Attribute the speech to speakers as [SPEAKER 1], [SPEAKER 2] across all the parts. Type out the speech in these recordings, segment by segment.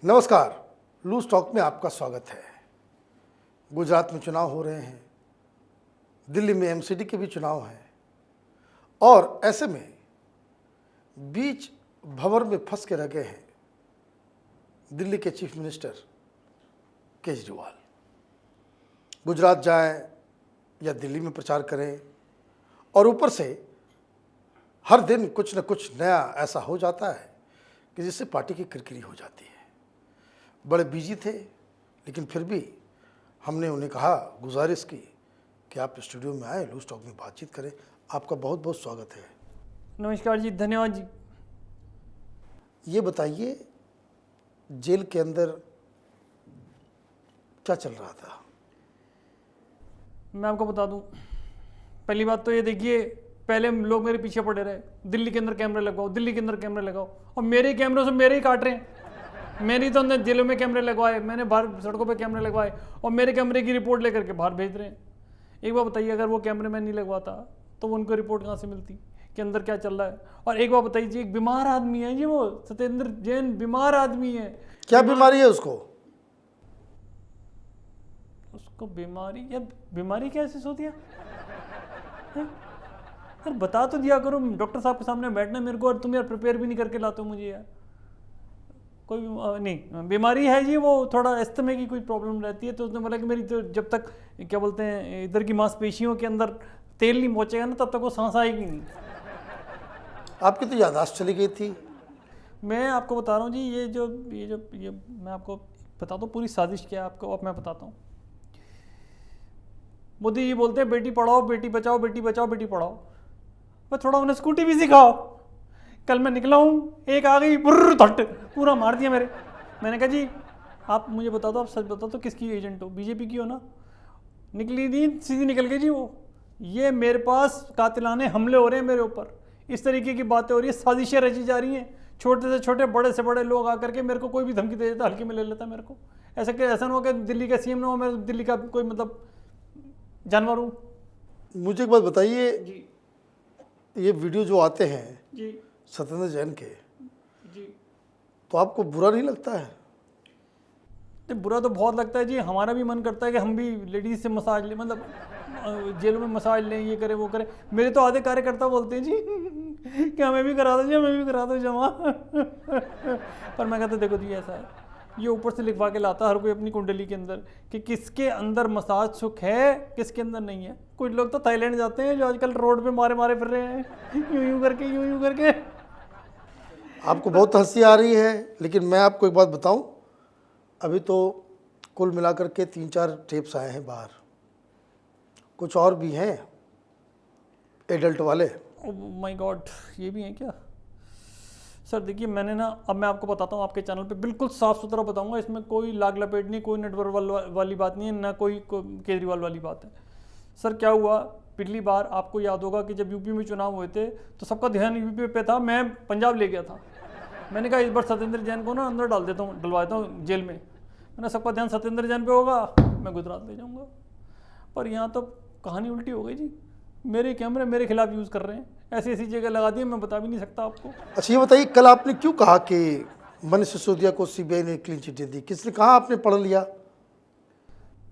[SPEAKER 1] नमस्कार, loose talk में आपका स्वागत है। गुजरात में चुनाव हो रहे हैं, दिल्ली में एमसीडी के भी चुनाव हैं और ऐसे में बीच भंवर में फंस के रह गए हैं दिल्ली के चीफ मिनिस्टर केजरीवाल। गुजरात जाएं या दिल्ली में प्रचार करें और ऊपर से हर दिन कुछ न कुछ नया ऐसा हो जाता है कि जिससे पार्टी की किरकिरी हो जाती है। बड़े बिजी थे, लेकिन फिर भी हमने उन्हें कहा, गुजारिश की कि आप स्टूडियो में आए, लूज टॉक में बातचीत करें। आपका बहुत बहुत स्वागत है।
[SPEAKER 2] नमस्कार जी, धन्यवाद जी।
[SPEAKER 1] ये बताइए, जेल के अंदर क्या चल रहा था?
[SPEAKER 2] मैं आपको बता दूं, पहली बात तो ये देखिए, पहले लोग मेरे पीछे पड़े रहे, दिल्ली के अंदर कैमरे लगाओ, दिल्ली के अंदर कैमरे लगाओ, और मेरे कैमरों से मेरे ही काट रहे हैं। मेरी तो अंदर जेलों में कैमरे लगवाए, मैंने बाहर सड़कों पे कैमरे लगवाए और मेरे कैमरे की रिपोर्ट लेकर के बाहर भेज रहे हैं। एक बार बताइए, अगर वो कैमरे मैन नहीं लगवाता तो उनको रिपोर्ट कहाँ से मिलती कि अंदर क्या चल रहा है? और एक बार बताइए जी, एक बीमार आदमी है जी, वो सत्येंद्र जैन बीमार आदमी है।
[SPEAKER 1] क्या बीमारी है उसको?
[SPEAKER 2] उसको बीमारी, यार बीमारी कैसे होती है यार? बता तो दिया करो, डॉक्टर साहब के सामने बैठना मेरे को, और तुम यार प्रिपेयर भी नहीं करके लाते हो मुझे यार। कोई नहीं बीमारी है जी, वो थोड़ा अस्थमे की कोई प्रॉब्लम रहती है। तो उसने बोला कि मेरी तो जब तक क्या बोलते हैं इधर की मांसपेशियों के अंदर तेल नहीं पहुंचेगा ना, तब तक वो सांस आएगी नहीं।
[SPEAKER 1] आपकी तो याददाश्त चली गई थी।
[SPEAKER 2] मैं आपको बता रहा हूँ जी, ये मैं आपको बताता हूँ पूरी साजिश क्या है आपको। अब मैं बताता हूँ। मोदी जी बोलते हैं बेटी पढ़ाओ, बेटी बचाओ, बेटी बचाओ, बेटी पढ़ाओ। बस थोड़ा उन्हें स्कूटी भी सिखाओ। कल मैं निकला हूँ, एक आ गई बुर्र धट, पूरा मार दिया मेरे। मैंने कहा जी आप मुझे बता दो, आप सच बता दो किसकी एजेंट हो? बीजेपी की हो ना? निकली नहीं, सीधी निकल गई जी वो। ये मेरे पास कातिलाने हमले हो रहे हैं मेरे ऊपर, इस तरीके की बातें हो रही है, साजिशें रची जा रही हैं। छोटे से छोटे, बड़े से बड़े लोग आकर के मेरे को कोई भी धमकी दे देता, हल्के में ले लेता मेरे को। ऐसा ना हो कि दिल्ली का सीएम ना हो, मैं दिल्ली का कोई मतलब जानवर हूँ।
[SPEAKER 1] मुझे एक बात बताइए, ये वीडियो जो आते हैं
[SPEAKER 2] जी
[SPEAKER 1] सत्येंद्र जैन के,
[SPEAKER 2] जी,
[SPEAKER 1] तो आपको बुरा नहीं लगता है?
[SPEAKER 2] तो बुरा तो बहुत लगता है जी। हमारा भी मन करता है कि हम भी लेडीज से मसाज लें, मतलब जेलों में मसाज लें, ये करें वो करें। मेरे तो आधे कार्यकर्ता बोलते हैं जी कि हमें भी करा दो जी, हमें भी करा दो जमा। पर मैं कहता देखो जी, ऐसा है, ये ऊपर से लिखवा के लाता हर कोई अपनी कुंडली के अंदर कि किसके अंदर मसाज सुख है, किसके अंदर नहीं है। कुछ लोग तो थाईलैंड जाते हैं जो आजकल रोड पे मारे मारे फिर रहे हैं, यूं करके, यूं करके।
[SPEAKER 1] आपको बहुत हंसी आ रही है, लेकिन मैं आपको एक बात बताऊं, अभी तो कुल मिलाकर के 3-4 टेप्स आए हैं बाहर, कुछ और भी हैं एडल्ट वाले।
[SPEAKER 2] ओह माय गॉड, ये भी हैं क्या? सर देखिए, मैंने ना, अब मैं आपको बताता हूँ, आपके चैनल पे बिल्कुल साफ सुथरा बताऊंगा, इसमें कोई लाग लपेट नहीं, कोई नेटवर्क वाली बात नहीं है, ना कोई केजरीवाल वाली बात है। सर क्या हुआ, पिछली बार आपको याद होगा कि जब यूपी में चुनाव हुए थे तो सबका ध्यान यूपी पे था, मैं पंजाब ले गया था। मैंने कहा इस बार सत्येंद्र जैन को ना अंदर डाल देता हूँ, डलवा देता हूँ जेल में। मैंने सबका ध्यान सत्येंद्र जैन पे होगा, मैं गुजरात ले जाऊँगा। पर यहाँ तो कहानी उल्टी हो गई जी, मेरे कैमरे मेरे खिलाफ यूज़ कर रहे हैं, ऐसी ऐसी जगह लगा दिए, मैं बता भी नहीं सकता आपको।
[SPEAKER 1] अच्छा ये बताइए, कल आपने क्यों कहा कि मनीष सिसोदिया को सीबीआई ने क्लीन चिट दे दी? किसने कहा? आपने पढ़ लिया?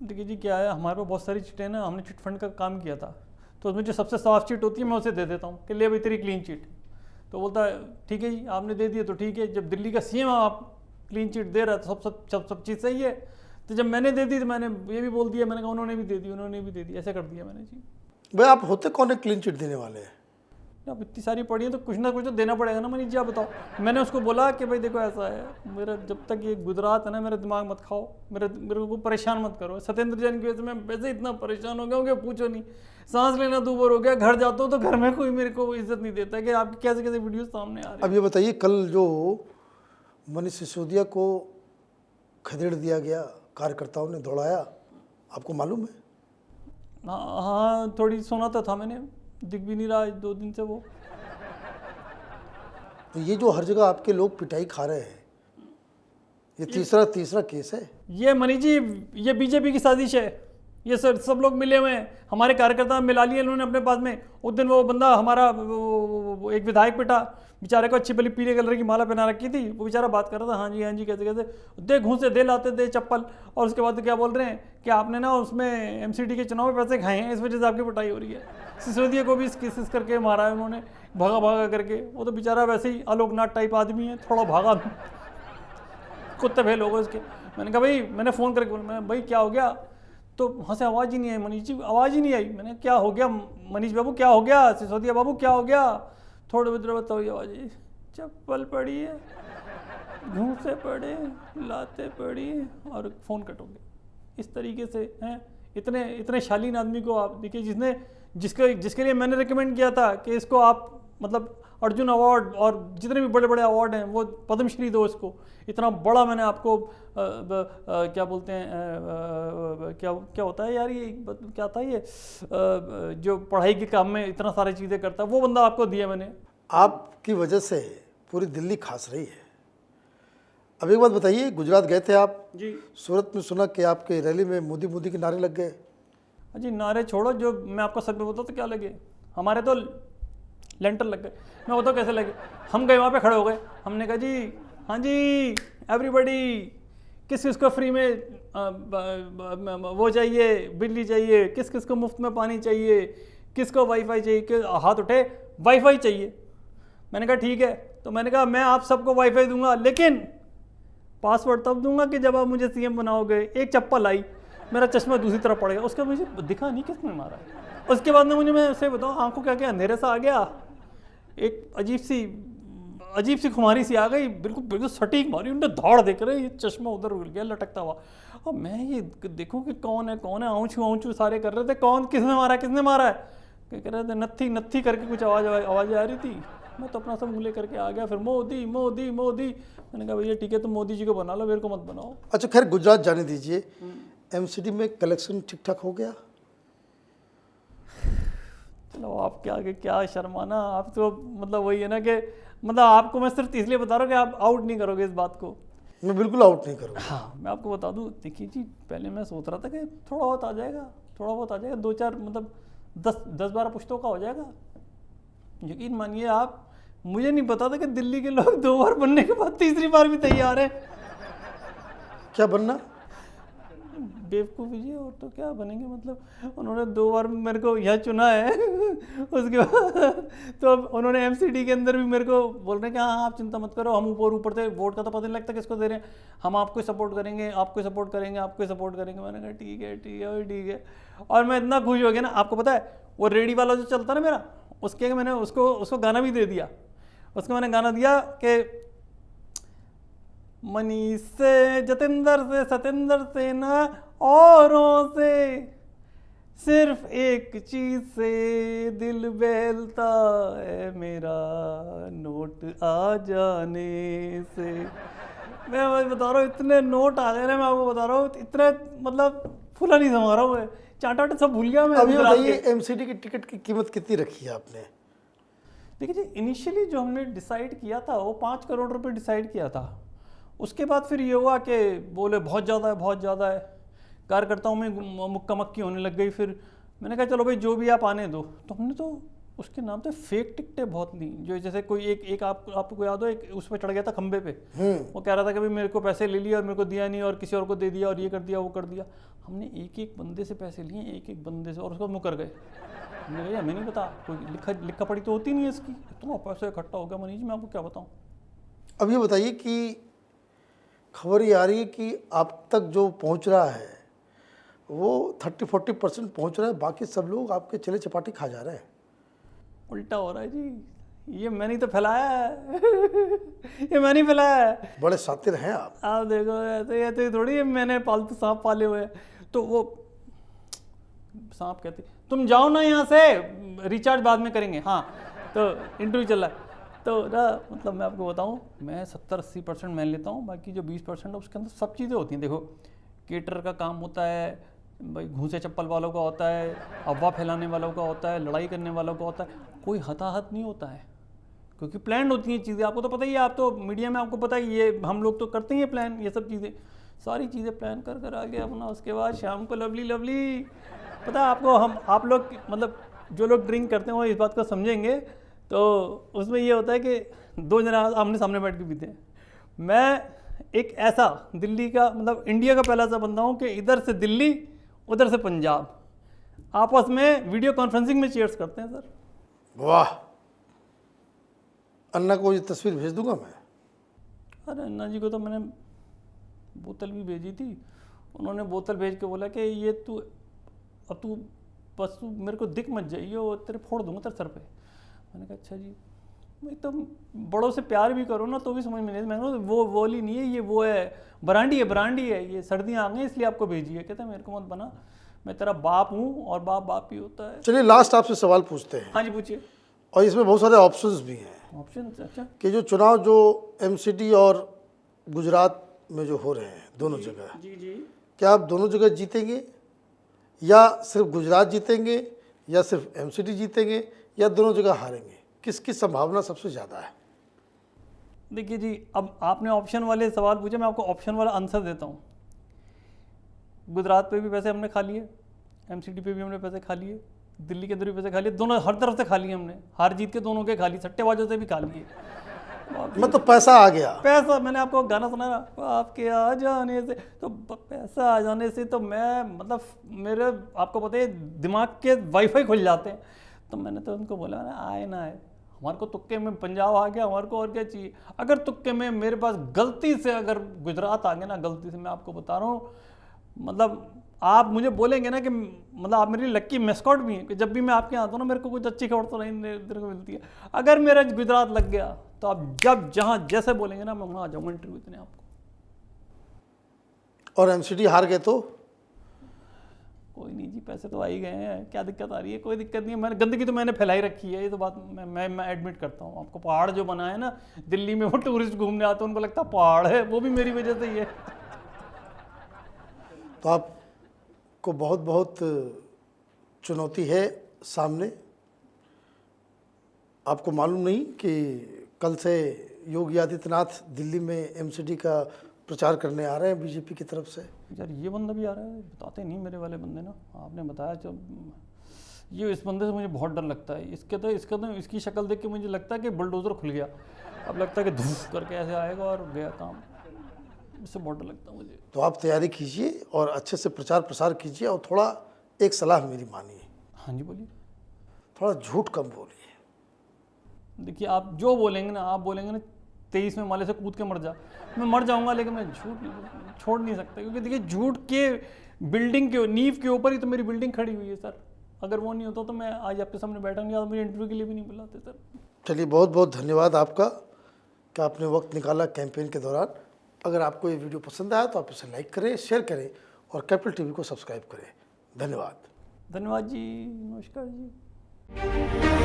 [SPEAKER 2] देखिए जी, क्या है, हमारे पास बहुत सारी चिटें ना, हमने चिट फंड का काम किया था, तो उसमें जो सबसे साफ चिट होती है मैं उसे दे देता हूँ कि ले भाई तेरी क्लीन चिट। तो बोलता है ठीक है जी, आपने दे दिया तो ठीक है। जब दिल्ली का सीएम आप क्लीन चिट दे रहा है तो सब चीज़ सही है। तो जब मैंने दे दी तो मैंने ये भी बोल दिया, मैंने कहा उन्होंने भी दे दी, उन्होंने भी दे दी, ऐसा कर दिया मैंने जी।
[SPEAKER 1] भाई आप होते कौन है क्लीन चिट देने वाले?
[SPEAKER 2] अब इतनी सारी पड़ी है तो कुछ ना कुछ तो देना पड़ेगा ना मनीष जी, आप बताओ। मैंने उसको बोला कि भाई देखो ऐसा है, मेरा जब तक ये गुजरात है ना, मेरा दिमाग मत खाओ, मेरे को परेशान मत करो। सत्येंद्र जैन की वजह से मैं वैसे इतना परेशान हो गया हूँ कि पूछो नहीं, सांस लेना दूबर हो गया। घर जाता हूँ तो घर में कोई मेरे को इज्जत नहीं देता कि आपकी कैसे कैसे वीडियो सामने आ रही है।
[SPEAKER 1] अब ये बताइए, कल जो मनीष सिसोदिया को खदेड़ दिया गया, कार्यकर्ताओं ने दौड़ाया, आपको मालूम है?
[SPEAKER 2] हाँ, थोड़ी सुना तो था मैंने, दिख भी नहीं रहा 2 दिन से वो।
[SPEAKER 1] तो ये जो हर जगह आपके लोग पिटाई खा रहे हैं, ये तीसरा केस है।
[SPEAKER 2] ये मनीष जी, ये बीजेपी की साजिश है। ये सब लोग मिले हुए हैं, हमारे कार्यकर्ता मिला लिए इन्होंने अपने पास में। उस दिन वो बंदा हमारा वो एक विधायक बेटा बेचारे को अच्छी भली पीले कलर की माला पहना रखी थी, वो बेचारा बात कर रहा था, हाँ जी कहते कहते दे घूंसे दे लाते दे चप्पल, और उसके बाद क्या बोल रहे हैं कि आपने ना उसमें एमसीडी के चुनाव में पैसे खाए हैं, इस वजह से आपकी पिटाई हो रही है। सिसोदिया को भी किस करके मारा है उन्होंने, भागा करके। वो तो बेचारा वैसे ही आलोकनाथ टाइप आदमी है, थोड़ा भागा, कुत्ते भेल हो गए उसके। मैंने कहा भाई, मैंने फ़ोन करके बोला, मैं भाई क्या हो गया, तो वहाँ से आवाज़ ही नहीं आई, मनीष जी आवाज़ ही नहीं आई। मैंने क्या हो गया मनीष बाबू, क्या हो गया, सिसोदिया बाबू क्या हो गया, थोड़े बहुत बताओ। ये आवाज़, चप्पल पड़ी है, घूंसे पड़े, लाते पड़ी, और फ़ोन कट हो गया। इस तरीके से हैं इतने शालीन आदमी को आप देखिए, जिसके लिए मैंने रिकमेंड किया था कि इसको आप मतलब अर्जुन अवार्ड और जितने भी बड़े बड़े अवार्ड हैं वो पद्मश्री दो इसको। इतना बड़ा मैंने आपको क्या बोलते हैं, क्या होता है यार, ये क्या था ये, जो पढ़ाई के काम में इतना सारी चीज़ें करता है, वो बंदा आपको दिया मैंने।
[SPEAKER 1] आपकी वजह से पूरी दिल्ली खास रही है। अब एक बात बताइए, गुजरात गए थे आप
[SPEAKER 2] जी, सूरत
[SPEAKER 1] में सुना कि आपके रैली में मोदी मोदी के नारे लग गए।
[SPEAKER 2] जी नारे छोड़ो, जो मैं आपको सच में बताऊँ तो क्या लगे, हमारे तो लेंटर लग गए। मैं बताऊँ कैसे लगे, हम गए वहाँ पे खड़े हो गए, हमने कहा जी हाँ जी एवरीबॉडी, किस को फ्री में वो चाहिए, बिजली चाहिए, किस को मुफ्त में पानी चाहिए, किसको वाईफाई चाहिए, हाथ उठे वाईफाई चाहिए। मैंने कहा ठीक है, तो मैंने कहा मैं आप सबको वाईफाई दूंगा, लेकिन पासवर्ड तब दूंगा कि जब आप मुझे सीएम बनाओगे। एक चप्पल आई, मेरा चश्मा दूसरी तरफ पड़ गया, उसका मुझे दिखा नहीं किसने मारा। उसके बाद में मैं उसे बताऊँ, आंखों क्या अंधेरे सा आ गया, एक अजीब सी खुमारी सी आ गई, बिल्कुल सटीक मारी, उन्हें धाड़ देख रहे, ये चश्मा उधर उड़ गया लटकता हुआ। और मैं ये देखूं कि कौन है, आऊँचू सारे कर रहे थे, कौन किसने मारा है, कह रहे थे नत्थी करके कुछ आवाज़ आ रही थी। मैं तो अपना सब मुँह ले करके आ गया, फिर मोदी मोदी मोदी। मैंने कहा भैया ठीक है, तुम मोदी जी को बना लो, मेरे को मत बनाओ।
[SPEAKER 1] अच्छा खैर, गुजरात जाने दीजिए, एमसीडी में कलेक्शन ठीक ठाक हो गया?
[SPEAKER 2] चलो आपके आगे क्या शर्माना, आप तो मतलब वही है ना कि मतलब आपको मैं सिर्फ इसलिए बता रहा हूँ कि आप आउट नहीं करोगे इस बात को।
[SPEAKER 1] मैं बिल्कुल आउट नहीं करूँगा।
[SPEAKER 2] हाँ, मैं आपको बता दूँ, देखिए जी, पहले मैं सोच रहा था कि थोड़ा बहुत आ जाएगा, 2-4 मतलब 10-12 पुश्तों का हो जाएगा। यकीन मानिए आप, मुझे नहीं पता था कि दिल्ली के लोग 2 बार बनने के बाद तीसरी बार भी तैयार है।
[SPEAKER 1] क्या बनना?
[SPEAKER 2] बेवकूफ़ी जी, और तो क्या बनेंगे, मतलब उन्होंने 2 बार मेरे को यहाँ चुना है उसके बाद तो अब उन्होंने एमसीडी के अंदर भी मेरे को बोल रहे हैं कि हाँ आप चिंता मत करो, हम ऊपर से वोट का तो पता नहीं लगता किसको दे रहे हैं, हम आपको सपोर्ट करेंगे। मैंने कहा ठीक है। और मैं इतना खुश हो गया ना, आपको पता है वो रेडी वाला जो चलता ना मेरा, उसके मैंने उसको गाना भी दे दिया। उसको मैंने गाना दिया कि मनीष से, जतेंद्र से, सतेंद्र से, ना औरों से, सिर्फ एक चीज से दिल बहलता है मेरा, नोट आ जाने से। मैं बता रहा हूँ, इतने नोट आ गए ना, मैं आपको बता रहा हूँ, इतने मतलब फूला नहीं समा रहा हूँ, चाटा सब भूल गया मैं।
[SPEAKER 1] अभी बताइए, एमसीडी की टिकट की कीमत कितनी रखी है आपने?
[SPEAKER 2] देखिए जी, इनिशियली जो हमने डिसाइड किया था वो 5 करोड़ रुपए डिसाइड किया था। उसके बाद फिर ये हुआ कि बोले बहुत ज़्यादा है, कार्यकर्ताओं में मुक्का मक्की होने लग गई। फिर मैंने कहा चलो भाई जो भी आप आने दो, तो हमने तो उसके नाम पे फेक टिकटें बहुत ली, जो जैसे कोई एक आपको याद हो, एक उस पर चढ़ गया था खंबे पे, वो कह रहा था कि भाई मेरे को पैसे ले लिए और मेरे को दिया नहीं, और किसी और को दे दिया, और ये कर दिया वो कर दिया। हमने एक बंदे से पैसे लिए, एक बंदे से, और उसको मुकर गए। हमने कहा हमें नहीं पता, कोई लिखा पढ़ी तो होती नहीं है इसकी, इतना पैसा इकट्ठा हो गया मनीष, मैं आपको क्या बताऊँ।
[SPEAKER 1] अब ये बताइए कि खबर ये आ रही है कि आप तक जो पहुंच रहा है वो 30-40% पहुंच रहा है, बाकी सब लोग आपके चले चपाटी खा जा रहे हैं।
[SPEAKER 2] उल्टा हो रहा है जी, ये मैंने तो फैलाया है ये मैंने फैलाया है।
[SPEAKER 1] बड़े शातिर हैं आप
[SPEAKER 2] देखो, ऐसे थोड़ी मैंने पालतू सांप पाले हुए हैं। तो वो सांप कहते तुम जाओ ना यहाँ से, रिचार्ज बाद में करेंगे। हाँ, तो इंटरव्यू चल रहा है, तो ना मतलब मैं आपको बताऊँ, मैं 70-80% मैं लेता हूँ, बाकी जो 20% है उसके अंदर सब चीज़ें होती हैं। देखो, केटर का काम होता है भाई, घूसे चप्पल वालों का होता है, अफवाह फैलाने वालों का होता है, लड़ाई करने वालों का होता है, कोई हताहत नहीं होता है, क्योंकि प्लान होती हैं चीज़ें। आपको तो पता ही है, आप तो मीडिया में आपको पता ही, ये हम लोग तो करते ही हैं प्लान, ये सब चीज़ें। सारी चीज़ें प्लान कर कर आ गया अपना। उसके बाद शाम को लवली लवली, पता है आपको, हम आप लोग मतलब जो लोग ड्रिंक करते हैं वो इस बात को समझेंगे। तो उसमें ये होता है कि दो जना आमने सामने बैठ के पीते हैं। मैं एक ऐसा दिल्ली का मतलब इंडिया का पहला ऐसा बंदा हूँ कि इधर से दिल्ली उधर से पंजाब आपस में वीडियो कॉन्फ्रेंसिंग में चीयर्स करते हैं सर।
[SPEAKER 1] वाह, अन्ना को ये तस्वीर भेज दूंगा मैं।
[SPEAKER 2] अरे अन्ना जी को तो मैंने बोतल भी भेजी थी, उन्होंने बोतल भेज के बोला कि ये तू अब तू बस तू मेरे को दिख मत जाइए और तेरे फोड़ दूंगा तेरे सर पे। मैंने कहा अच्छा जी, मैं तो बड़ों से प्यार भी करो ना तो भी समझ में नहीं। मैंने कहा वो वोली नहीं है, ये वो है ब्रांडी है, ये सर्दियाँ आ गई इसलिए आपको भेजी है। कहते मेरे को मत बना, मैं तेरा बाप हूँ और बाप बाप ही होता है।
[SPEAKER 1] चलिए लास्ट आपसे सवाल पूछते हैं,
[SPEAKER 2] हाँ जी पूछिए।
[SPEAKER 1] और इसमें बहुत सारे ऑप्शंस भी हैं
[SPEAKER 2] ऑप्शन अच्छा
[SPEAKER 1] कि जो चुनाव जो एमसीडी और गुजरात में जो हो रहे हैं दोनों जगह,
[SPEAKER 2] जी जी
[SPEAKER 1] क्या आप दोनों जगह जीतेंगे, या सिर्फ गुजरात जीतेंगे, या सिर्फ एमसीडी जीतेंगे, या दोनों जगह हारेंगे? किसकी संभावना सबसे ज़्यादा है?
[SPEAKER 2] देखिए जी, अब आपने ऑप्शन वाले सवाल पूछे, मैं आपको ऑप्शन वाला आंसर देता हूँ। गुजरात पे भी पैसे हमने खा लिए, एमसीडी पे भी हमने पैसे खा लिए, दिल्ली के अंदर भी पैसे खा लिए, दोनों हर तरफ से खा लिए हमने, हार जीत के दोनों के खा लिए, सट्टेबाजों से भी खा लिए।
[SPEAKER 1] मतलब पैसा आ गया।
[SPEAKER 2] पैसा, मैंने आपको गाना सुना ना, आपके आ जाने से, तो पैसा आ जाने से तो मैं मतलब मेरे आपको पता है दिमाग के वाईफाई खुल जाते हैं। तो मैंने तो उनको बोला ना आए ना आए, हमारे को तुक्के में पंजाब आ गया, हमारे को और क्या चाहिए। अगर तुक्के में मेरे पास गलती से अगर गुजरात आ गया ना, गलती से मैं आपको बता रहा हूँ, मतलब आप मुझे बोलेंगे ना कि मतलब आप मेरी लक्की मैस्कॉट भी हैं कि जब भी मैं आपके यहाँ आता हूँ ना मेरे को कुछ अच्छी खबर तो नहीं मेरे को मिलती है। अगर मेरा गुजरात लग गया तो आप जब जहाँ जैसे बोलेंगे ना मैं वहाँ आ जाऊँगा इंटरव्यू देने आपको।
[SPEAKER 1] और एमसीडी हार गए तो?
[SPEAKER 2] कोई नहीं जी, पैसे तो आ ही गए हैं, क्या दिक्कत आ रही है? कोई दिक्कत नहीं है, मैंने गंदगी तो मैंने फैलाई रखी है, ये तो बात मैं एडमिट करता हूँ आपको। पहाड़ जो बना है ना दिल्ली में, वो टूरिस्ट घूमने आते हैं उनको लगता है पहाड़ है, वो भी मेरी वजह से ही है।
[SPEAKER 1] तो आपको बहुत बहुत चुनौती है सामने। आपको मालूम नहीं कि कल से योगी आदित्यनाथ दिल्ली में एमसीडी का प्रचार करने आ रहे हैं बीजेपी की तरफ से।
[SPEAKER 2] यार ये बंदा भी आ रहा है, बताते नहीं मेरे वाले बंदे ना, आपने बताया जब ये इस बंदे से मुझे बहुत डर लगता है। इसकी शक्ल देख के मुझे लगता है कि बुलडोजर खुल गया, अब लगता है कि धूफ करके ऐसे आएगा और गया काम। इससे बहुत डर लगता है मुझे।
[SPEAKER 1] तो आप तैयारी कीजिए और अच्छे से प्रचार प्रसार कीजिए, और थोड़ा एक सलाह मेरी मानिए,
[SPEAKER 2] हाँ जी बोलिए।
[SPEAKER 1] थोड़ा झूठ कम बोलिए।
[SPEAKER 2] देखिए आप जो बोलेंगे ना, आप बोलेंगे ना 23वें माले से कूद के मर जा, मैं मर जाऊंगा, लेकिन मैं झूठ छोड़ नहीं सकता। क्योंकि देखिए झूठ के बिल्डिंग के नींव के ऊपर ही तो मेरी बिल्डिंग खड़ी हुई है सर। अगर वो नहीं होता तो मैं आज आपके सामने बैठा नहीं, आज मुझे इंटरव्यू के लिए भी नहीं बुलाते सर।
[SPEAKER 1] चलिए बहुत बहुत धन्यवाद आपका कि आपने वक्त निकाला कैंपेन के दौरान। अगर आपको ये वीडियो पसंद आया तो आप इसे लाइक करें, शेयर करें और कैपिटल टीवी को सब्सक्राइब करें। धन्यवाद।
[SPEAKER 2] धन्यवाद जी, नमस्कार जी।